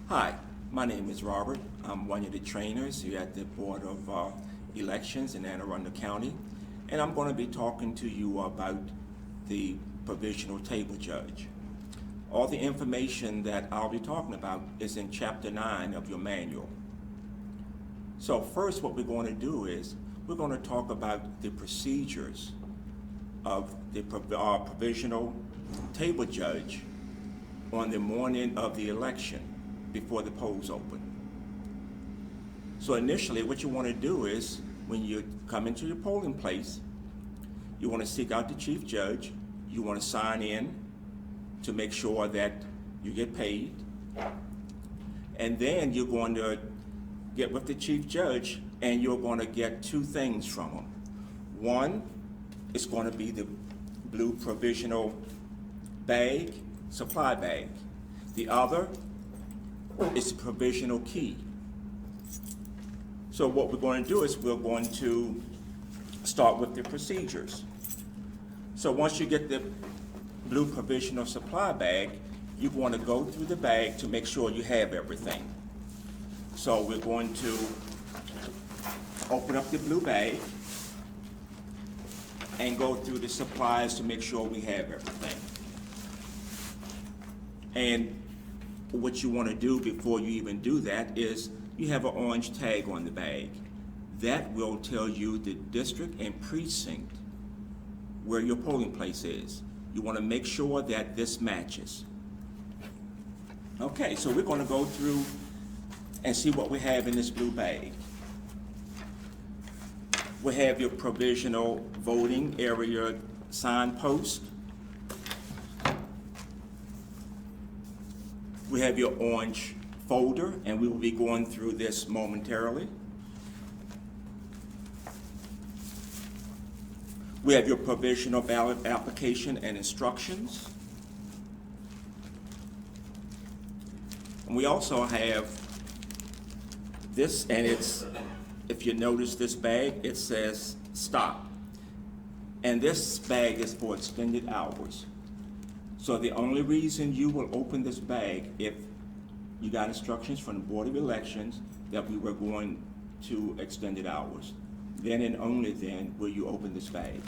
Hi, my name is Robert. I'm one of the trainers here at the Board of Elections in Anne Arundel County, and I'm going to be talking to you about the provisional table judge. All the information that I'll be talking about is in Chapter 9 of your manual. So first, what we're going to do is we're going to talk about the procedures of the provisional table judge on the morning of the election before the polls open. So initially, what you want to do is when you come into your polling place, you want to seek out the chief judge. You want to sign in to make sure that you get paid. And then you're going to get with the chief judge and you're going to get two things from him. One is going to be the blue provisional bag, supply bag. The other is the provisional key. So what we're going to do is we're going to start with the procedures. So once you get the blue provisional supply bag, you want to go through the bag to make sure you have everything. So we're going to open up the blue bag and go through the supplies to make sure we have everything. And what you want to do before you even do that is you have an orange tag on the bag. That will tell you the district and precinct where your polling place is. You want to make sure that this matches. Okay, so we're going to go through and see what we have in this blue bag. We have your provisional voting area signpost. We have your orange folder, and we will be going through this momentarily. We have your provisional ballot application and instructions. And we also have this, and it's, if you notice this bag, it says stop. And this bag is for extended hours. So the only reason you will open this bag if you got instructions from the Board of Elections that we were going to extended hours. Then and only then will you open this bag.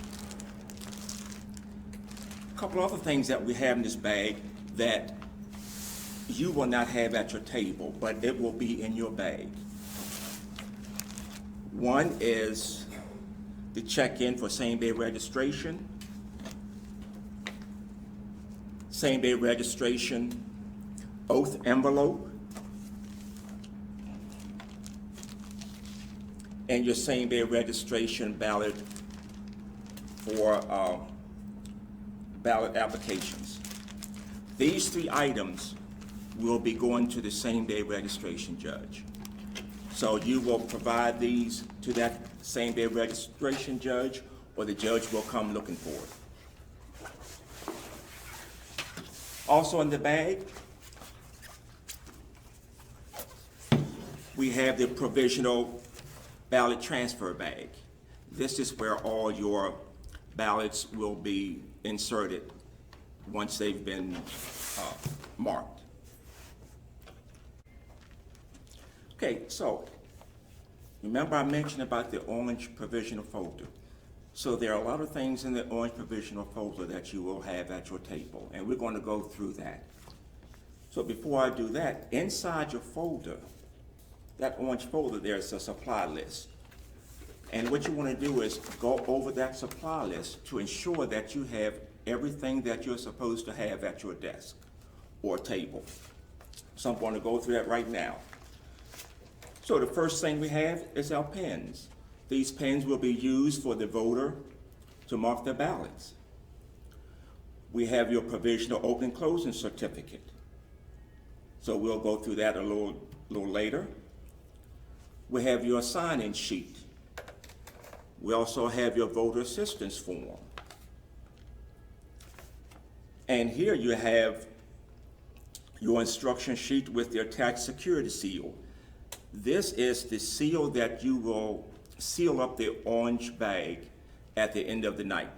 A couple other things that we have in this bag that you will not have at your table, but it will be in your bag. One is the check-in for same-day registration, same-day registration oath envelope, and your same-day registration ballot for ballot applications. These three items will be going to the same-day registration judge. So you will provide these to that same-day registration judge, or the judge will come looking for it. Also in the bag, we have the provisional ballot transfer bag. This is where all your ballots will be inserted once they've been marked. Okay, so remember I mentioned about the orange provisional folder. So there are a lot of things in the orange provisional folder that you will have at your table, and we're going to go through that. So before I do that, inside your folder, that orange folder, there's a supply list. And what you want to do is go over that supply list to ensure that you have everything that you're supposed to have at your desk or table. So I'm going to go through that right now. So the first thing we have is our pens. These pens will be used for the voter to mark their ballots. We have your provisional open closing certificate. So we'll go through that a little later. We have your sign-in sheet. We also have your voter assistance form. And here you have your instruction sheet with the attached security seal. This is the seal that you will seal up the orange bag at the end of the night.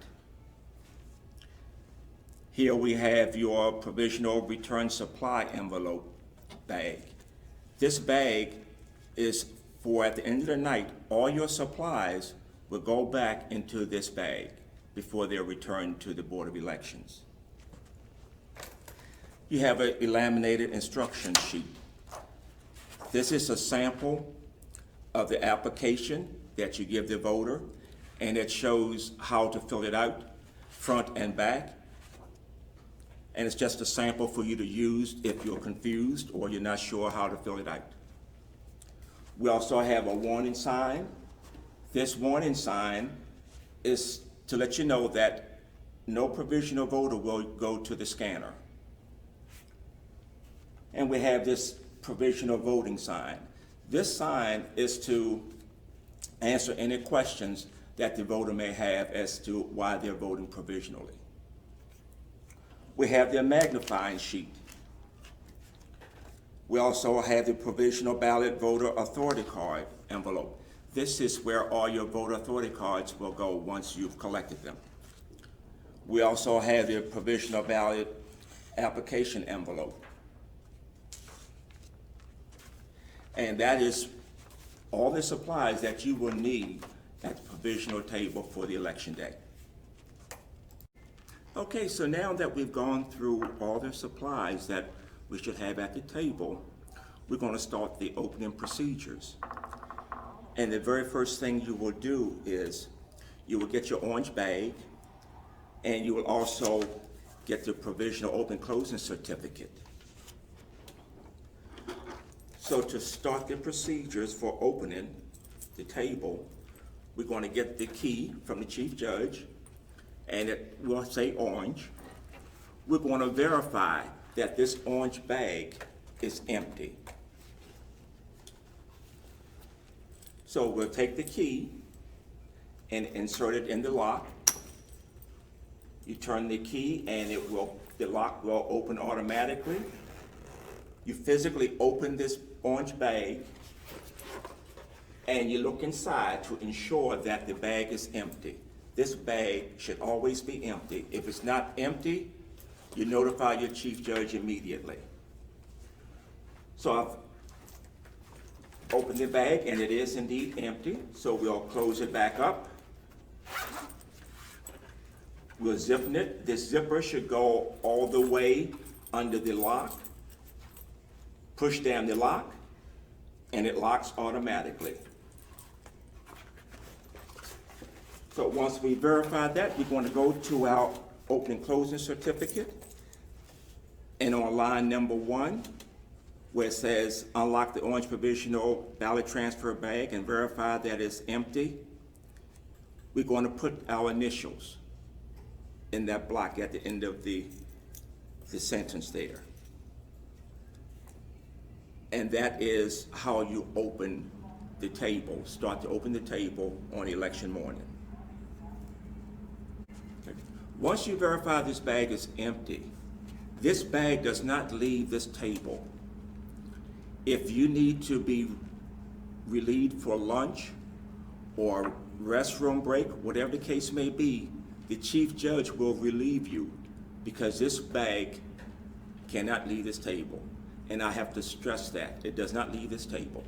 Here we have your provisional return supply envelope bag. This bag is for at the end of the night, all your supplies will go back into this bag before they're returned to the Board of Elections. You have a laminated instruction sheet. This is a sample of the application that you give the voter, and it shows how to fill it out, front and back. And it's just a sample for you to use if you're confused or you're not sure how to fill it out. We also have a warning sign. This warning sign is to let you know that no provisional voter will go to the scanner. And we have this provisional voting sign. This sign is to answer any questions that the voter may have as to why they're voting provisionally. We have their magnifying sheet. We also have the provisional ballot voter authority card envelope. This is where all your voter authority cards will go once you've collected them. We also have the provisional ballot application envelope. And that is all the supplies that you will need at the provisional table for the election day. Okay, so now that we've gone through all the supplies that we should have at the table, we're going to start the opening procedures. And the very first thing you will do is you will get your orange bag, and you will also get the provisional open closing certificate. So to start the procedures for opening the table, we're going to get the key from the chief judge, and it will say orange. We're going to verify that this orange bag is empty. So we'll take the key and insert it in the lock. You turn the key and the lock will open automatically. You physically open this orange bag and you look inside to ensure that the bag is empty. This bag should always be empty. If it's not empty, you notify your chief judge immediately. So I've opened the bag and it is indeed empty, so we'll close it back up. We'll zip it. This zipper should go all the way under the lock. Push down the lock and it locks automatically. So once we verify that, we're going to go to our opening closing certificate, and on line number 1, where it says unlock the orange provisional ballot transfer bag and verify that it's empty, we're going to put our initials in that block at the end of the sentence there. And that is how you open the table, start to open the table on election morning. Once you verify this bag is empty, this bag does not leave this table. If you need to be relieved for lunch or restroom break, whatever the case may be, the chief judge will relieve you because this bag cannot leave this table. And I have to stress that. It does not leave this table.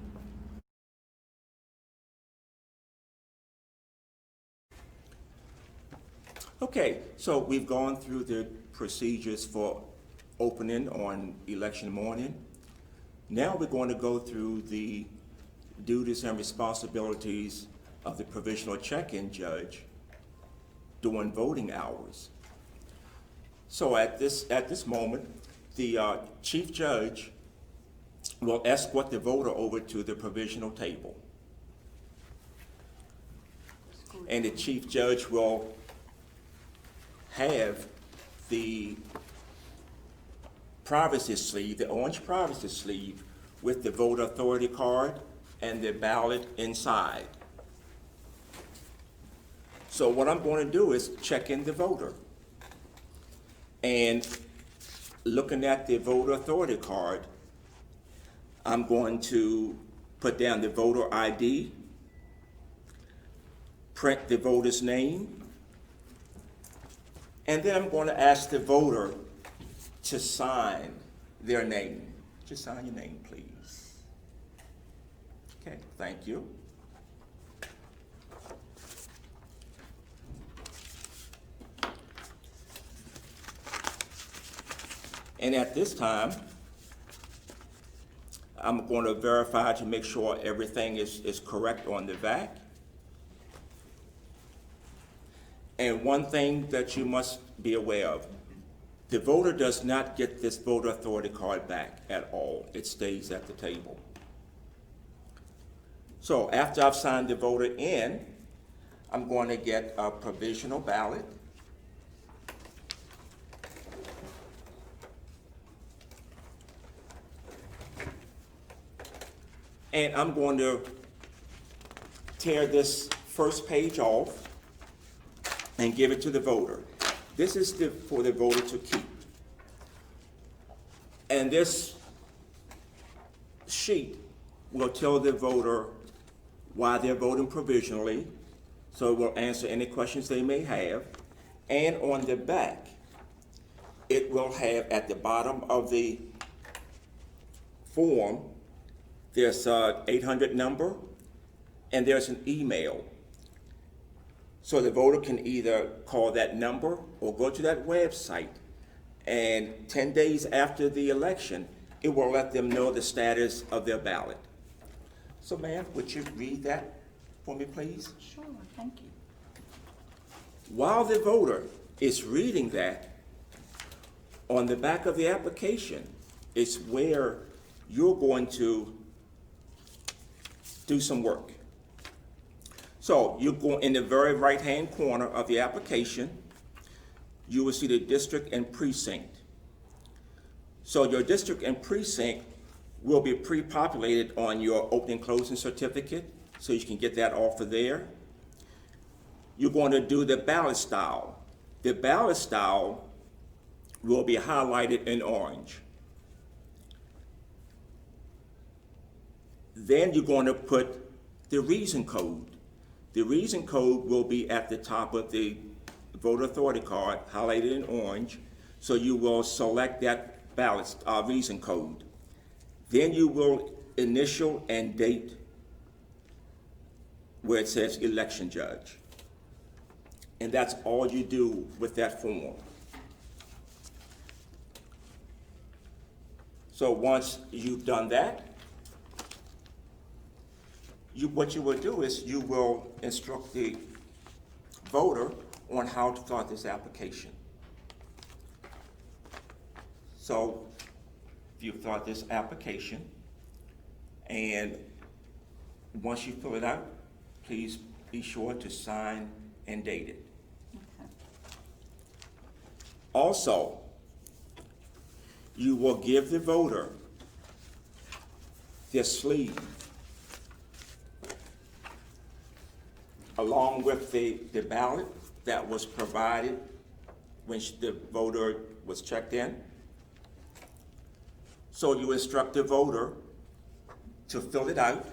Okay, so we've gone through the procedures for opening on election morning. Now we're going to go through the duties and responsibilities of the provisional check-in judge during voting hours. So at this moment, the chief judge will escort the voter over to the provisional table. And the chief judge will have the privacy sleeve, the orange privacy sleeve with the voter authority card and the ballot inside. So what I'm going to do is check in the voter. And looking at the voter authority card, I'm going to put down the voter ID, print the voter's name, and then I'm going to ask the voter to sign their name. Just sign your name, please. Okay, thank you. And at this time, I'm going to verify to make sure everything is correct on the VAC. And one thing that you must be aware of, the voter does not get this voter authority card back at all. It stays at the table. So after I've signed the voter in, I'm going to get a provisional ballot. And I'm going to tear this first page off and give it to the voter. This is for the voter to keep. And this sheet will tell the voter why they're voting provisionally, so it will answer any questions they may have. And on the back, it will have at the bottom of the form, there's an 800 number, and there's an email. So the voter can either call that number or go to that website, and 10 days after the election, it will let them know the status of their ballot. So ma'am, would you read that for me, please? Sure, thank you. While the voter is reading that, on the back of the application is where you're going to do some work. So you go in the very right-hand corner of the application, you will see the district and precinct. So your district and precinct will be pre-populated on your opening closing certificate, so you can get that off of there. You're going to do the ballot style. The ballot style will be highlighted in orange. Then you're going to put the reason code. The reason code will be at the top of the voter authority card, highlighted in orange, so you will select that ballot reason code. Then you will initial and date where it says election judge. And that's all you do with that form. So once you've done that, what you will do is you will instruct the voter on how to fill out this application. So if you fill out this application, and once you fill it out, please be sure to sign and date it. Okay. Also, you will give the voter their sleeve along with the ballot that was provided when the voter was checked in. So you instruct the voter to fill it out,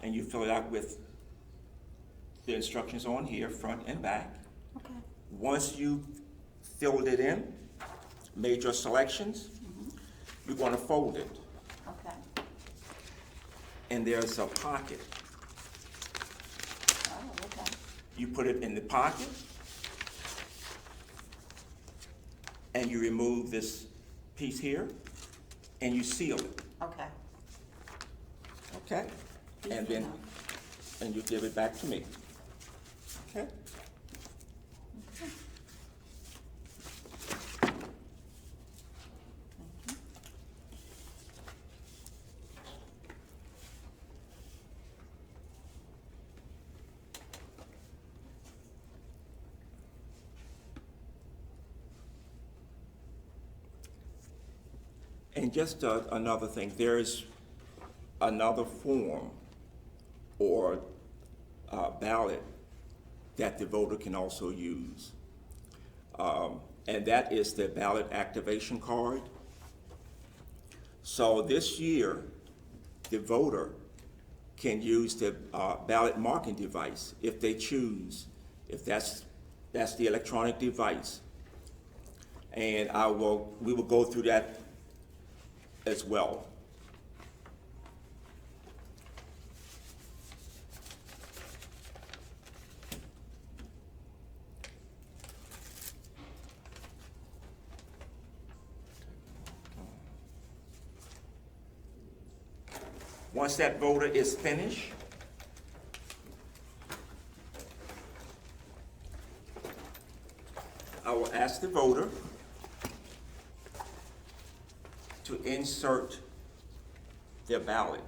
and you fill it out with the instructions on here, front and back. Okay. Once you filled it in, made your selections, you're going to fold it. Okay. And there's a pocket. Oh, okay. You put it in the pocket, and you remove this piece here, and you seal it. Okay. Okay? And then, and you give it back to me. Okay? And just another thing, there's another form or ballot that the voter can also use. And that is the ballot activation card. So this year, the voter can use the ballot marking device if they choose, if that's the electronic device. And we will go through that as well. Once that voter is finished, I will ask the voter to insert their ballot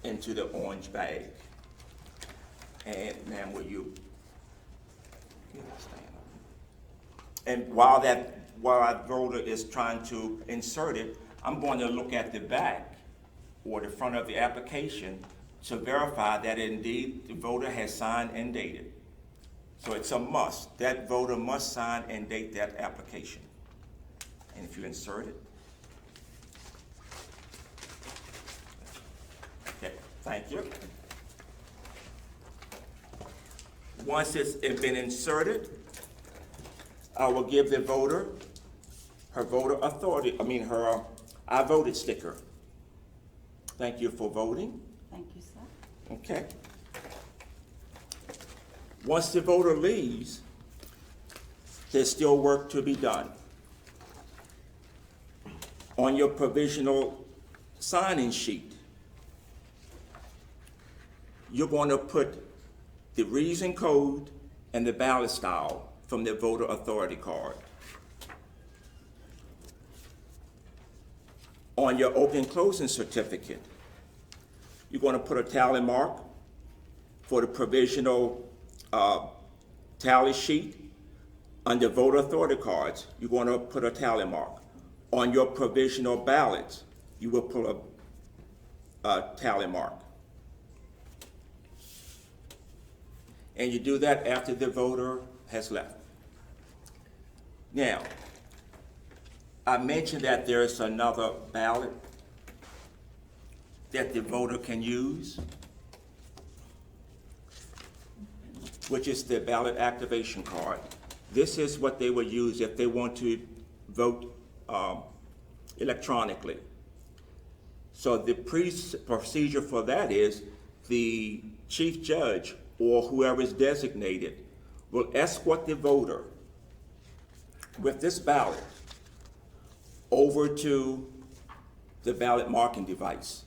into the orange bag. And ma'am, will you stand up? And while our voter is trying to insert it, I'm going to look at the back or the front of the application to verify that indeed the voter has signed and dated. So it's a must. That voter must sign and date that application. And if you insert it. Okay, thank you. Once it's been inserted, I will give the voter her voter authority, her I voted sticker. Thank you for voting. Thank you, sir. Okay. Once the voter leaves, there's still work to be done. On your provisional sign-in sheet, you're going to put the reason code and the ballot style from the voter authority card. On your open and closing certificate, you're going to put a tally mark for the provisional tally sheet. Under voter authority cards, you're going to put a tally mark. On your provisional ballots, you will put a tally mark. And you do that after the voter has left. Now, I mentioned that there's another ballot that the voter can use, which is the ballot activation card. This is what they will use if they want to vote electronically. So the procedure for that is the chief judge or whoever is designated will escort the voter with this ballot over to the ballot marking device.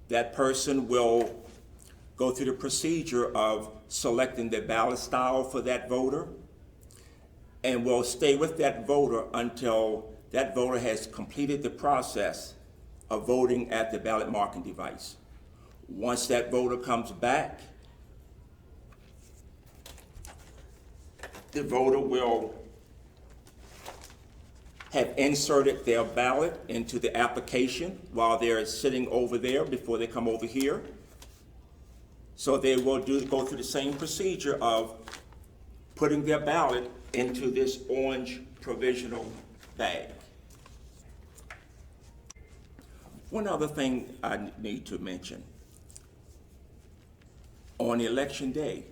That person will go through the procedure of selecting the ballot style for that voter and will stay with that voter until that voter has completed the process of voting at the ballot marking device. Once that voter comes back, the voter will have inserted their ballot into the application while they're sitting over there before they come over here. So they will go through the same procedure of putting their ballot into this orange provisional bag. One other thing I need to mention. On election day,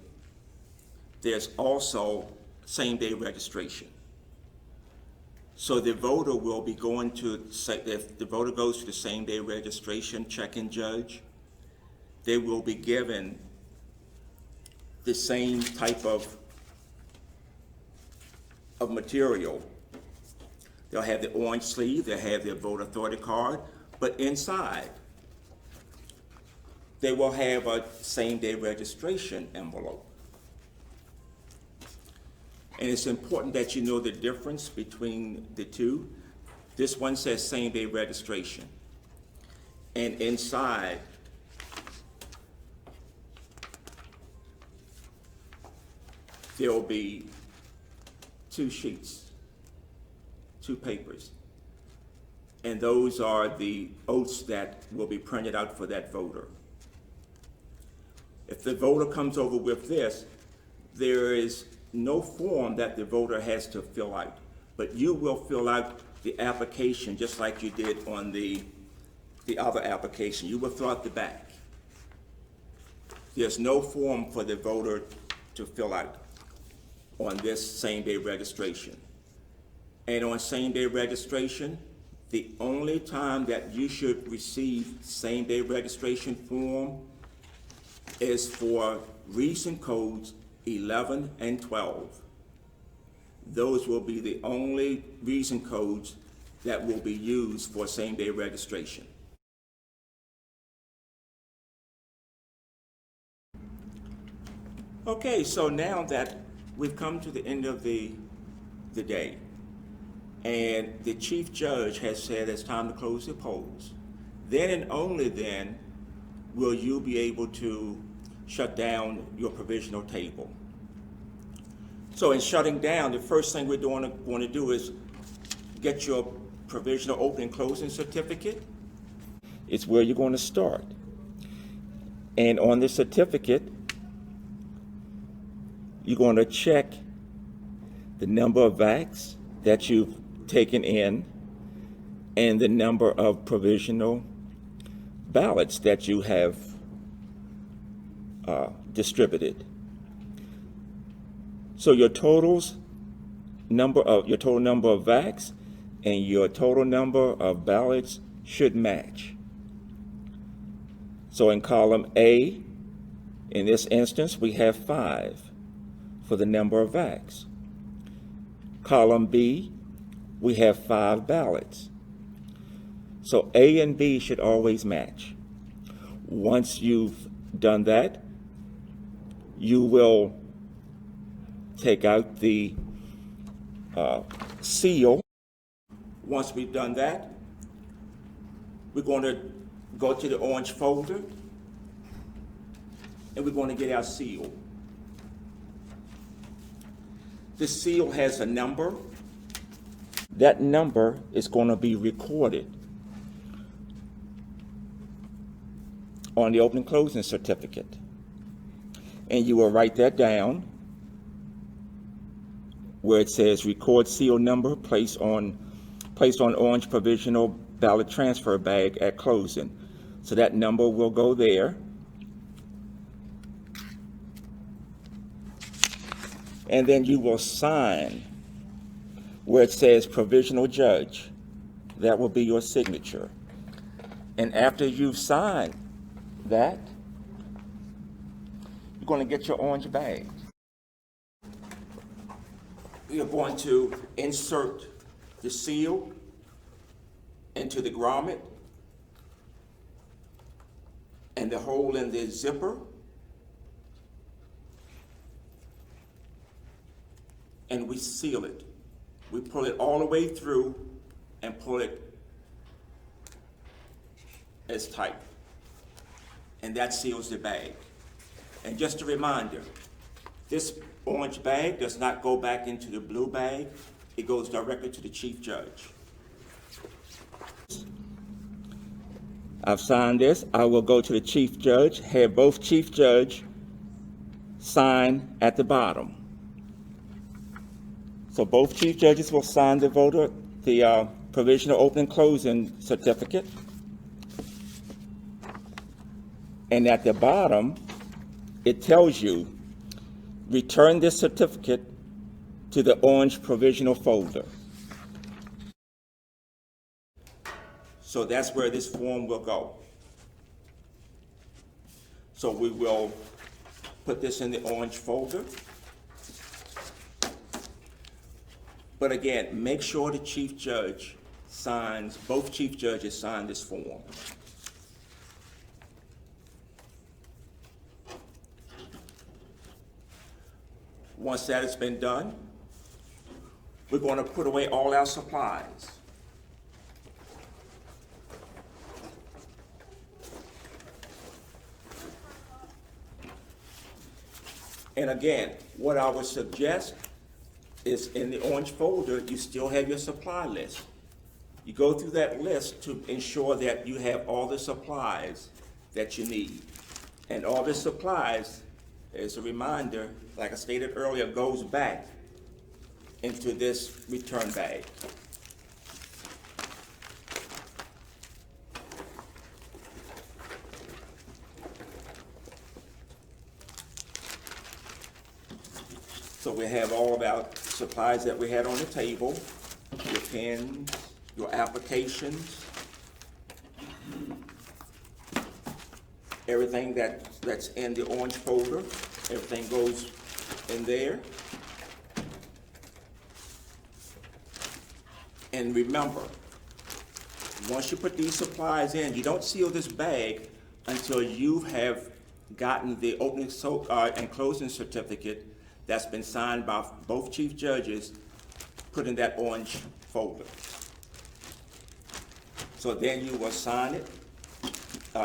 there's also same-day registration. So the voter will be going to, if the voter goes to the same-day registration check-in judge, they will be given the same type of material. They'll have the orange sleeve, they'll have their voter authority card, but inside, they will have a same-day registration envelope. And it's important that you know the difference between the two. This one says same-day registration. And inside, there will be 2 sheets, 2 papers. And those are the oaths that will be printed out for that voter. If the voter comes over with this, there is no form that the voter has to fill out, but you will fill out the application just like you did on the other application. You will fill out the back. There's no form for the voter to fill out on this same-day registration. And on same-day registration, the only time that you should receive same-day registration form is for reason codes 11 and 12. Those will be the only reason codes that will be used for same-day registration. Okay, so now that we've come to the end of the day, and the chief judge has said it's time to close the polls, then and only then will you be able to shut down your provisional table. So in shutting down, the first thing we're going to do is get your provisional open and closing certificate. It's where you're going to start. And on the certificate, you're going to check the number of vacs that you've taken in and the number of provisional ballots that you have distributed. So your total number of vacs and your total number of ballots should match. So in column A, in this instance, we have 5 for the number of vacs. Column B, we have 5 ballots. So A and B should always match. Once you've done that, you will take out the seal. Once we've done that, we're going to go to the orange folder and we're going to get our seal. The seal has a number. That number is going to be recorded on the open and closing certificate. And you will write that down where it says record seal number placed on orange provisional ballot transfer bag at closing. So that number will go there. And then you will sign where it says provisional judge. That will be your signature. And after you've signed that, you're going to get your orange bag. You're going to insert the seal into the grommet and the hole in the zipper, and we seal it. We pull it all the way through and pull it as tight. And that seals the bag. And just a reminder, this orange bag does not go back into the blue bag. It goes directly to the chief judge. I've signed this. I will go to the chief judge, have both chief judge sign at the bottom. So both chief judges will sign the provisional open and closing certificate. And at the bottom, it tells you, return this certificate to the orange provisional folder. So that's where this form will go. So we will put this in the orange folder. But again, make sure the chief judge signs, both chief judges sign this form. Once that has been done, we're going to put away all our supplies. And again, what I would suggest is in the orange folder, you still have your supply list. You go through that list to ensure that you have all the supplies that you need. And all the supplies, as a reminder, like I stated earlier, goes back into this return bag. So we have all of our supplies that we had on the table, your pens, your applications, everything that's in the orange folder, everything goes in there. And remember, once you put these supplies in, you don't seal this bag until you have gotten the opening and closing certificate that's been signed by both chief judges, put in that orange folder. So then you will sign it,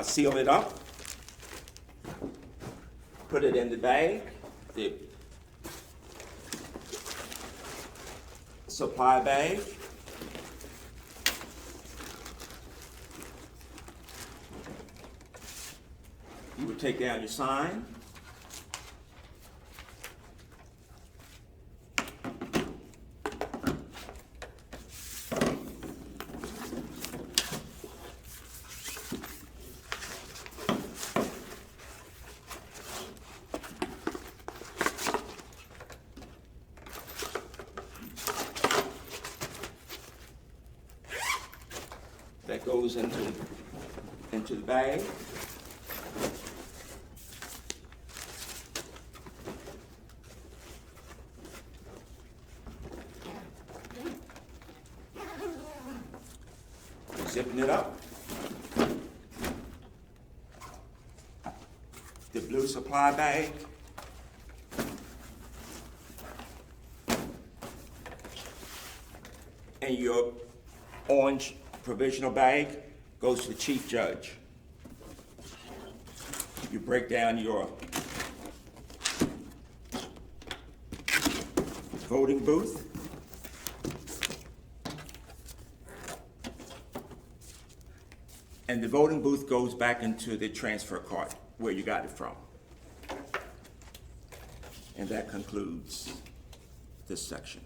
seal it up, put it in the bag, the supply bag. You would take down your sign. That goes into the bag. Zipping it up. The blue supply bag. And your orange provisional bag goes to the chief judge. You break down your voting booth. And the voting booth goes back into the transfer cart where you got it from. And that concludes this section.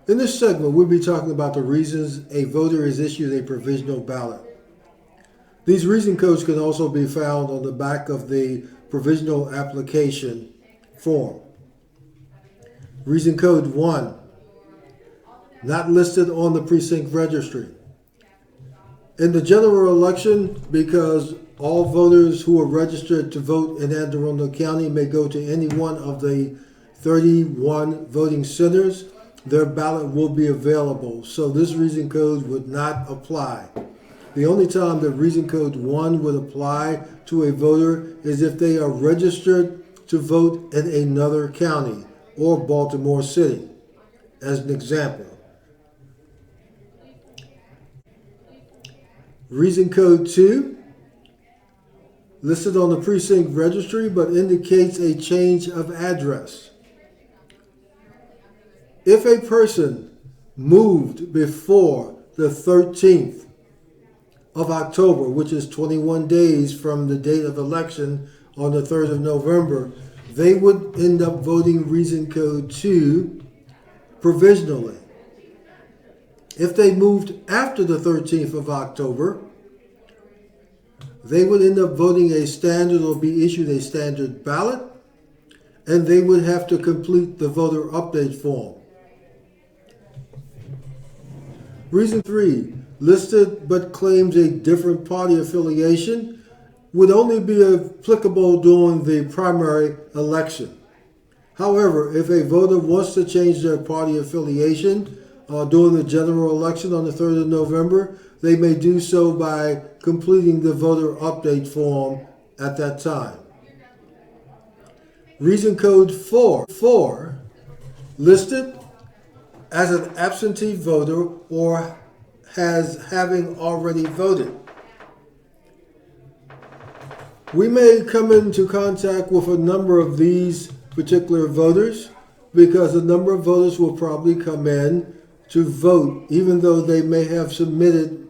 In this segment, we'll be talking about the reasons a voter is issued a provisional ballot. These reason codes can also be found on the back of the provisional application form. Reason code 1, not listed on the precinct registry. In the general election, because all voters who are registered to vote in Anne Arundel County may go to any one of the 31 voting centers, their ballot will be available. So this reason code would not apply. The only time that reason code 1 would apply to a voter is if they are registered to vote in another county or Baltimore City, as an example. Reason code 2, listed on the precinct registry but indicates a change of address. If a person moved before the 13th of October, which is 21 days from the date of election on the 3rd of November, they would end up voting reason code 2 provisionally. If they moved after the 13th of October, they would end up voting a standard or be issued a standard ballot, and they would have to complete the voter update form. Reason 3, listed but claims a different party affiliation, would only be applicable during the primary election. However, if a voter wants to change their party affiliation during the general election on the 3rd of November, they may do so by completing the voter update form at that time. Reason code 4, listed as an absentee voter or having already voted. We may come into contact with a number of these particular voters because a number of voters will probably come in to vote even though they may have submitted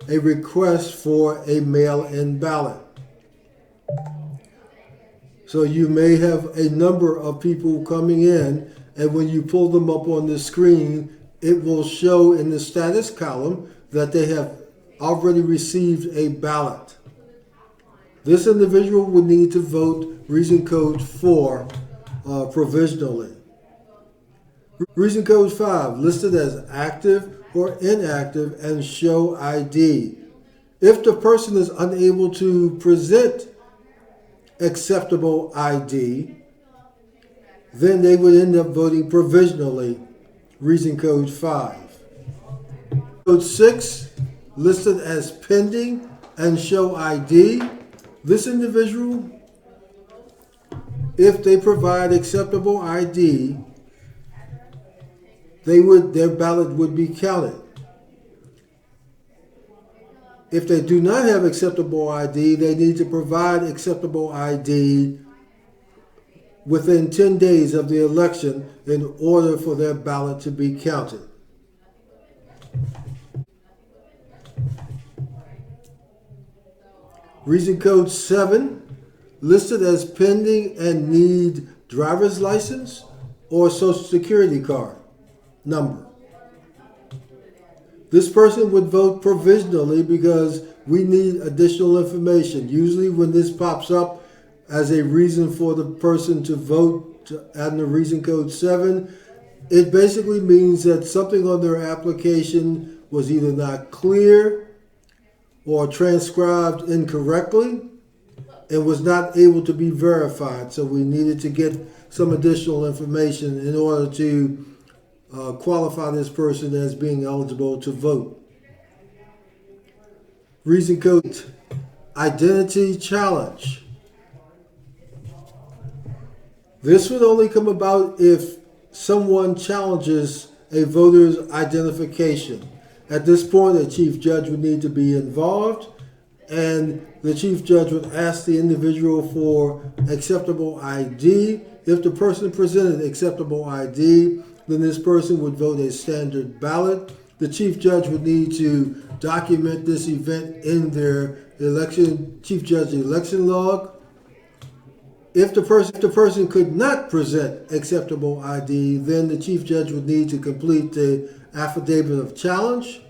a request for a mail-in ballot. So you may have a number of people coming in, and when you pull them up on the screen, it will show in the status column that they have already received a ballot. This individual would need to vote reason code 4 provisionally. Reason code 5, listed as active or inactive and show ID. If the person is unable to present acceptable ID, then they would end up voting provisionally, reason code 5. Code 6, listed as pending and show ID. This individual, if they provide acceptable ID, their ballot would be counted. If they do not have acceptable ID, they need to provide acceptable ID within 10 days of the election in order for their ballot to be counted. Reason code 7, listed as pending and need driver's license or social security card number. This person would vote provisionally because we need additional information. Usually when this pops up as a reason for the person to vote under reason code 7, it basically means that something on their application was either not clear or transcribed incorrectly and was not able to be verified. So we needed to get some additional information in order to qualify this person as being eligible to vote. Reason code identity challenge. This would only come about if someone challenges a voter's identification. At this point, a chief judge would need to be involved, and the chief judge would ask the individual for acceptable ID. If the person presented acceptable ID, then this person would vote a standard ballot. The chief judge would need to document this event in their chief judge election log. If the person could not present acceptable ID, then the chief judge would need to complete the affidavit of challenge,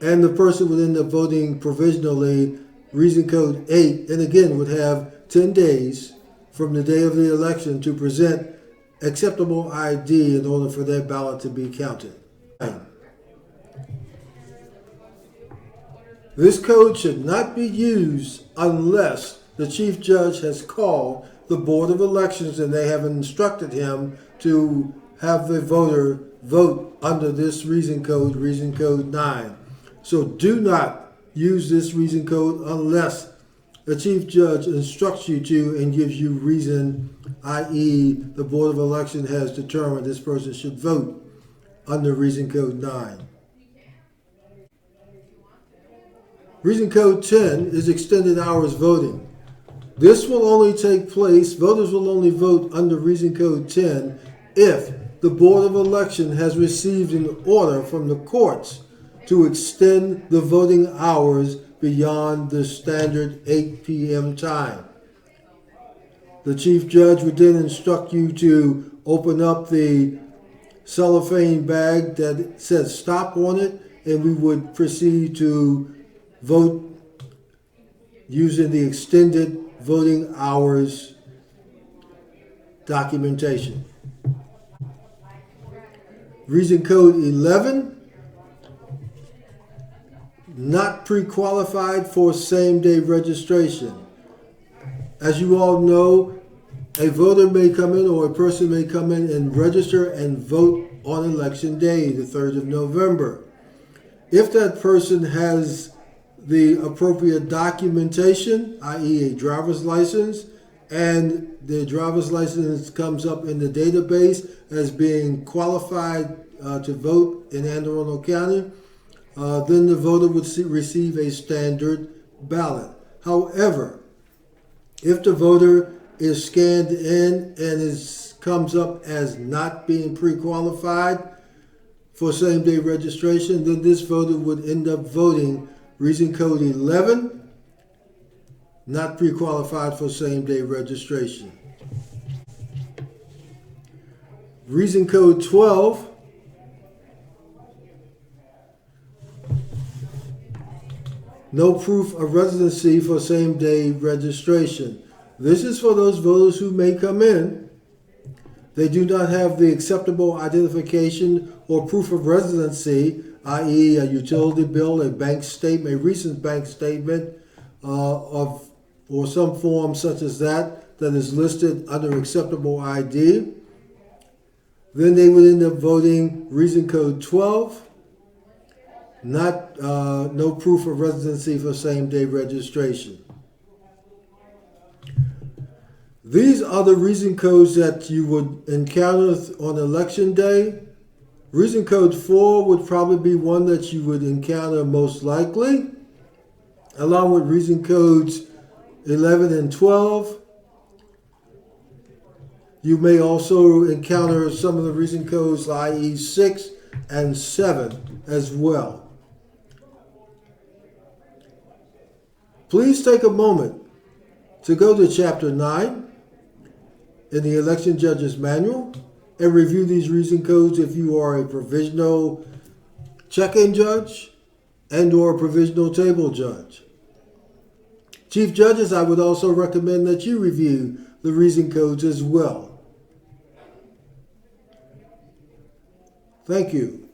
and the person would end up voting provisionally, reason code 8, and again would have 10 days from the day of the election to present acceptable ID in order for their ballot to be counted. This code should not be used unless the chief judge has called the Board of Elections and they have instructed him to have the voter vote under this reason code 9. So do not use this reason code unless the chief judge instructs you to and gives you reason, i.e. the Board of Election has determined this person should vote under reason code 9. Reason code 10 is extended hours voting. This will only take place, voters will only vote under reason code 10 if the Board of Election has received an order from the courts to extend the voting hours beyond the standard 8 p.m. time. The chief judge would then instruct you to open up the cellophane bag that says stop on it, and we would proceed to vote using the extended voting hours documentation. Reason code 11, not pre-qualified for same-day registration. As you all know, a voter may come in or a person may come in and register and vote on election day, the 3rd of November. If that person has the appropriate documentation, i.e. a driver's license, and the driver's license comes up in the database as being qualified to vote in Anne Arundel County, then the voter would receive a standard ballot. However, if the voter is scanned in and comes up as not being pre-qualified for same-day registration, then this voter would end up voting reason code 11, not pre-qualified for same-day registration. Reason code 12, no proof of residency for same-day registration. This is for those voters who may come in. They do not have the acceptable identification or proof of residency, i.e. a utility bill, a bank statement, a recent bank statement or some form such as that that is listed under acceptable ID. Then they would end up voting reason code 12, no proof of residency for same-day registration. These are the reason codes that you would encounter on election day. Reason code 4 would probably be one that you would encounter most likely, along with reason codes 11 and 12. You may also encounter some of the reason codes, i.e. 6 and 7 as well. Please take a moment to go to Chapter 9 in the Election Judge's Manual and review these reason codes if you are a provisional check-in judge and or a provisional table judge. Chief Judges, I would also recommend that you review the reason codes as well. Thank you.